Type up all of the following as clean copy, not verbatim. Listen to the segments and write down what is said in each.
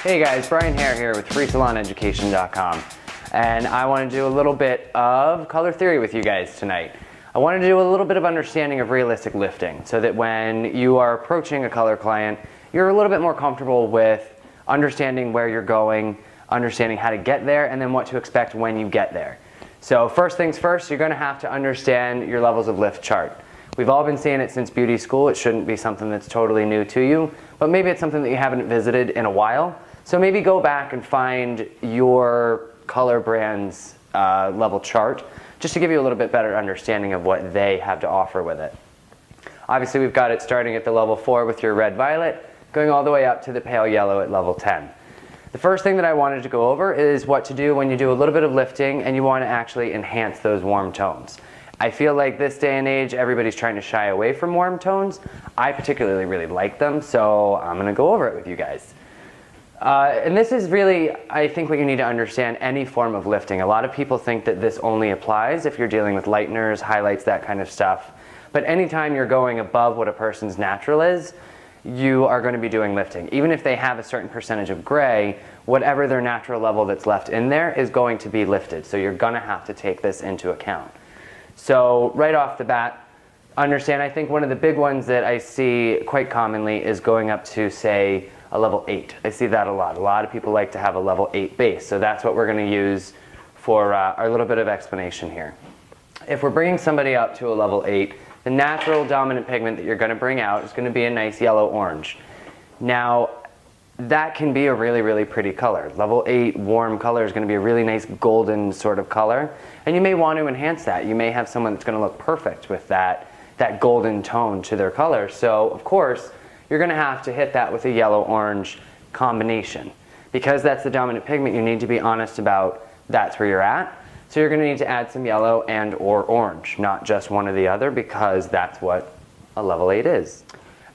Hey guys, Brian Haire here with FreeSalonEducation.com, and I want to do a little bit of color theory with you guys tonight. I want to do a little bit of understanding of realistic lifting so that when you are approaching a color client, you're a little bit more comfortable with understanding where you're going, understanding how to get there, and then what to expect when you get there. So first things first, you're going to have to understand your levels of lift chart. We've all been seeing it since beauty school. It shouldn't be something that's totally new to you, but maybe it's something that you haven't visited in a while. So maybe go back and find your color brand's level chart just to give you a little bit better understanding of what they have to offer with it. Obviously we've got it starting at the level 4 with your red violet, going all the way up to the pale yellow at level 10. The first thing that I wanted to go over is what to do when you do a little bit of lifting and you want to actually enhance those warm tones. I feel like this day and age everybody's trying to shy away from warm tones. I particularly really like them, so I'm going to go over it with you guys. And this is really, I think, what you need to understand any form of lifting. A lot of people think that this only applies if you're dealing with lighteners, highlights, that kind of stuff. But anytime you're going above what a person's natural is, you are going to be doing lifting. Even if they have a certain percentage of gray, whatever their natural level that's left in there is going to be lifted. So you're going to have to take this into account. So right off the bat, understand, I think one of the big ones that I see quite commonly is going up to, say, a level 8. I see that a lot. A lot of people like to have a level 8 base. So that's what we're going to use for our little bit of explanation here. If we're bringing somebody up to a level 8, the natural dominant pigment that you're going to bring out is going to be a nice yellow-orange. Now, that can be a really, really pretty color. Level 8 warm color is going to be a really nice golden sort of color. And you may want to enhance that. You may have someone that's going to look perfect with that golden tone to their color. So, of course, you're going to have to hit that with a yellow-orange combination. Because that's the dominant pigment, you need to be honest about that's where you're at. So you're going to need to add some yellow and or orange, not just one or the other, because that's what a level 8 is.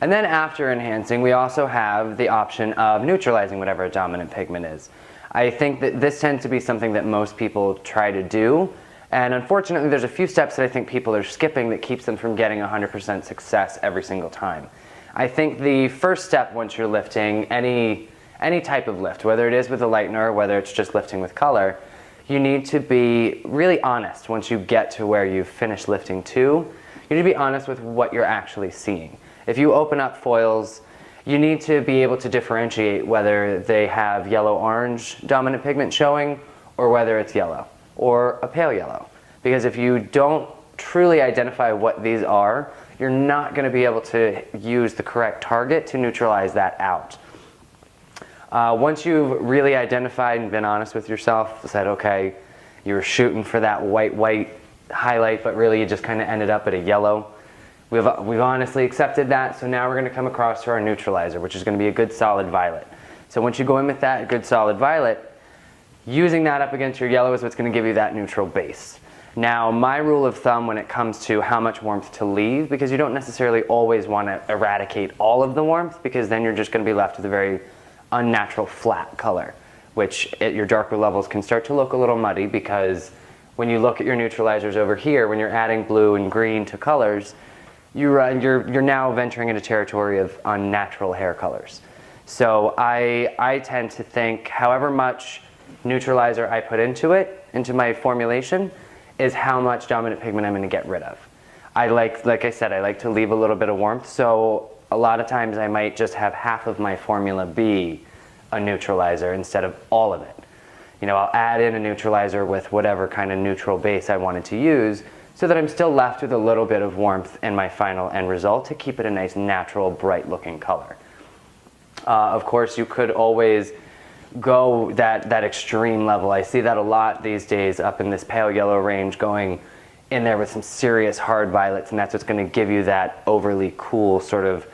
And then after enhancing, we also have the option of neutralizing whatever a dominant pigment is. I think that this tends to be something that most people try to do. And unfortunately, there's a few steps that I think people are skipping that keeps them from getting 100% success every single time. I think the first step once you're lifting any type of lift, whether it is with a lightener or whether it's just lifting with color, you need to be really honest once you get to where you've finished lifting to. You need to be honest with what you're actually seeing. If you open up foils, you need to be able to differentiate whether they have yellow-orange dominant pigment showing or whether it's yellow or a pale yellow. Because if you don't truly identify what these are, you're not going to be able to use the correct target to neutralize that out. Once you've really identified and been honest with yourself, said, okay, you were shooting for that white highlight, but really you just kind of ended up at a yellow. We've honestly accepted that, so now we're going to come across to our neutralizer, which is going to be a good solid violet. So once you go in with that good solid violet, using that up against your yellow is what's going to give you that neutral base. Now, my rule of thumb when it comes to how much warmth to leave, because you don't necessarily always want to eradicate all of the warmth, because then you're just going to be left with a very unnatural flat color, which at your darker levels can start to look a little muddy, because when you look at your neutralizers over here, when you're adding blue and green to colors, you're now venturing into territory of unnatural hair colors. So I tend to think however much neutralizer I put into my formulation, is how much dominant pigment I'm going to get rid of. Like I said, I like to leave a little bit of warmth, so a lot of times I might just have half of my formula be a neutralizer instead of all of it. You know, I'll add in a neutralizer with whatever kind of neutral base I wanted to use so that I'm still left with a little bit of warmth in my final end result to keep it a nice, natural, bright looking color. Of course, you could always go that extreme level. I see that a lot these days up in this pale yellow range, going in there with some serious hard violets, and that's what's going to give you that overly cool sort of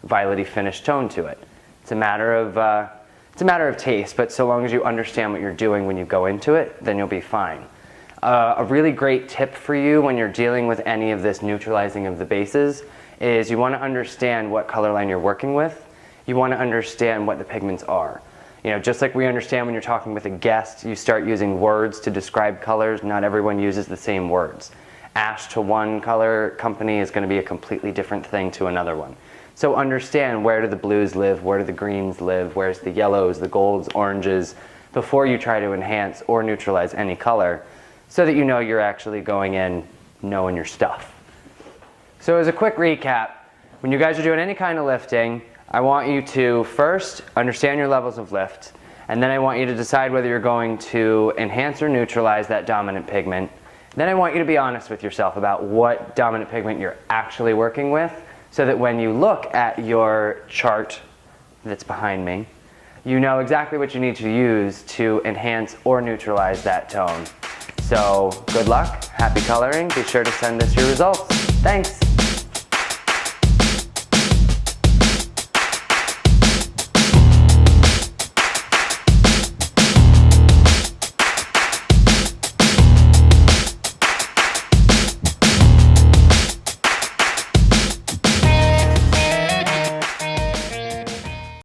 violety finish tone to it. It's a matter of taste, but so long as you understand what you're doing when you go into it, then you'll be fine. A really great tip for you when you're dealing with any of this neutralizing of the bases is you want to understand what color line you're working with. You want to understand what the pigments are. You know, just like we understand when you're talking with a guest, you start using words to describe colors. Not everyone uses the same words. Ash to one color company is going to be a completely different thing to another one. So understand, where do the blues live, where do the greens live, where's the yellows, the golds, oranges, before you try to enhance or neutralize any color, so that you know you're actually going in knowing your stuff. So as a quick recap, when you guys are doing any kind of lifting, I want you to first understand your levels of lift, and then I want you to decide whether you're going to enhance or neutralize that dominant pigment. Then I want you to be honest with yourself about what dominant pigment you're actually working with, so that when you look at your chart that's behind me, you know exactly what you need to use to enhance or neutralize that tone. So good luck, happy coloring, be sure to send us your results. Thanks!